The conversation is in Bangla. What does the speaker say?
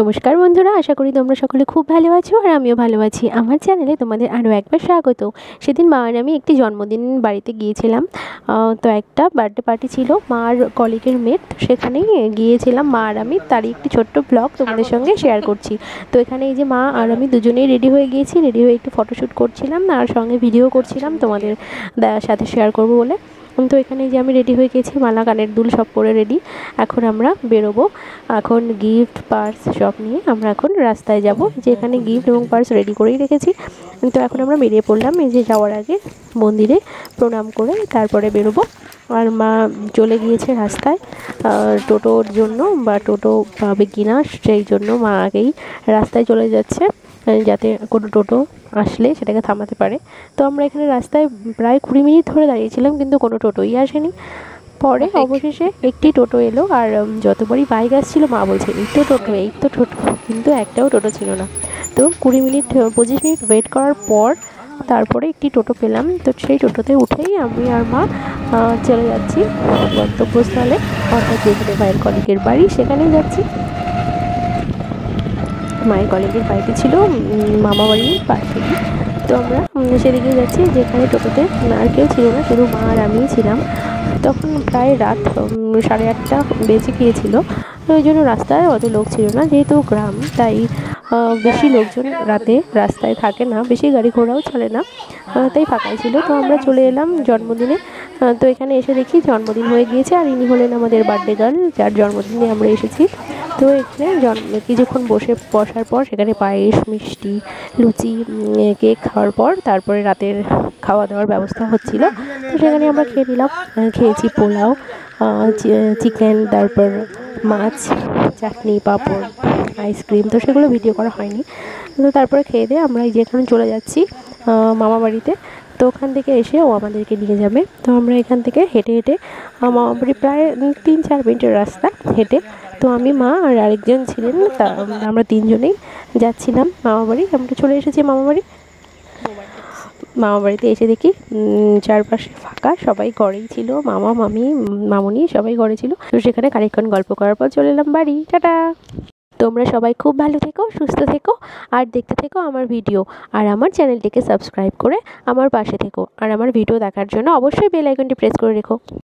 নমস্কার বন্ধুরা, আশা করি তোমরা সকলে খুব ভালো আছো আর আমিও ভালো আছি। আমার চ্যানেলে তোমাদের আরও একবার স্বাগত। সেদিন মা আর আমি একটি জন্মদিন বাড়িতে গিয়েছিলাম। তো একটা বার্থডে পার্টি ছিল মার কলিগের মেয়ের, তো সেখানেই গিয়েছিলাম মা আর আমি। তারই একটি ছোট্ট ব্লগ তোমাদের সঙ্গে শেয়ার করছি। তো এখানে এই যে মা আর আমি দুজনেই রেডি হয়ে গিয়েছি, রেডি হয়ে একটু ফটোশ্যুট করছিলাম আর সঙ্গে ভিডিও করছিলাম তোমাদের সাথে শেয়ার করবো বলে। তো এখানে যে আমি রেডি হয়ে গেছি, মালা কানের দুল সব পরে রেডি। এখন আমরা বেরোবো। এখন গিফট পার্স সব নিয়ে আমরা এখন রাস্তায় যাব, যেখানে গিফট এবং পার্স রেডি করেই রেখেছি। তো এখন আমরা বেরিয়ে পড়লাম। এই যে যাওয়ার আগে মন্দিরে প্রণাম করে তারপরে বেরোবো। আর মা চলে গিয়েছে রাস্তায় টোটোর জন্য, বা টোটো পাবে কিনা সেই জন্য মা আগেই রাস্তায় চলে যাচ্ছে, যাতে কোনো টোটো আসলে সেটাকে থামাতে পারে। তো আমরা এখানে রাস্তায় প্রায় 20 মিনিট ধরে দাঁড়িয়েছিলাম, কিন্তু কোনো টোটোই আসেনি। পরে অবশেষে একটি টোটো এলো, আর যতবারই বাইক আসছিল মা বলছে এই তো টোটো, এই তো টোটো, কিন্তু একটাও টোটো ছিল না। তো 25 মিনিট ওয়েট করার পর তারপরে একটি টোটো পেলাম। তো সেই টোটোতে উঠেই আমি আর মা চলে যাচ্ছি গন্তব্যস্থলে, অর্থাৎ যেখানে মায়ের কলিগের বাড়ি সেখানেই যাচ্ছি। মায়ের কলিগের বাড়িটি ছিল মামা বাড়ির পাশেই। তো আমরা সেদিকে যাচ্ছি, যেখানে টোটোতে আর কেউ ছিল না, শুধু মা আর আমিই ছিলাম। তখন প্রায় রাত 8:30 বেজে গিয়েছিল। ওই জন্য রাস্তায় অত লোক ছিল না, যেহেতু গ্রাম তাই বেশি লোকজন রাতে রাস্তায় থাকে না, বেশি গাড়ি ঘোড়াও চলে না, তাই ফাঁকাই ছিল। তো আমরা চলে এলাম জন্মদিনে। তো এখানে এসে দেখি জন্মদিন হয়ে গিয়েছে, আর ইনি হলেন আমাদের বার্থডে গার্ল, যার জন্মদিনে আমরা এসেছি। তো এখানে কিছুক্ষণ বসার পর সেখানে পায়েস, মিষ্টি, লুচি, কেক খাওয়ার পর তারপরে রাতের খাওয়া দাওয়ার ব্যবস্থা হচ্ছিল। তো সেখানে আমরা খেয়ে নিলাম। খেয়েছি পোলাও, চিকেন, তারপর মাছ, চাটনি, পাঁপড়, আইসক্রিম। তো সেগুলো ভিডিও করা হয়নি। তো তারপরে খেয়ে দিয়ে আমরা এই যে এখন চলে যাচ্ছি মামা বাড়িতে। তো ওখান থেকে এসে ও আমাদেরকে নিয়ে যাবে। তো আমরা এখান থেকে হেঁটে হেঁটে মামা বাড়ি প্রায় 3-4 মিনিটের রাস্তা হেঁটে। তো আমি, মা আর আরেকজন ছিলেন, তা আমরা 3 জনেই যাচ্ছিলাম মামা বাড়ি। আমরা চলে এসেছি মামা বাড়ি। মামা বাড়িতে এসে দেখি চারপাশে ফাঁকা, সবাই ঘরেই ছিল, মামা, মামি, মামুনি সবাই ঘরে ছিল। তো সেখানে খানিকক্ষণ গল্প করার পর চলে এলাম বাড়ি। টাটা। তোমরা সবাই খুব ভালো থেকো, সুস্থ থেকো, আর দেখতে থেকো আমার ভিডিও। আর আমার চ্যানেলটিকে সাবস্ক্রাইব করে আমার পাশে থেকো, আর আমার ভিডিও দেখার জন্য অবশ্যই বেল আইকনটি প্রেস করে রেখো।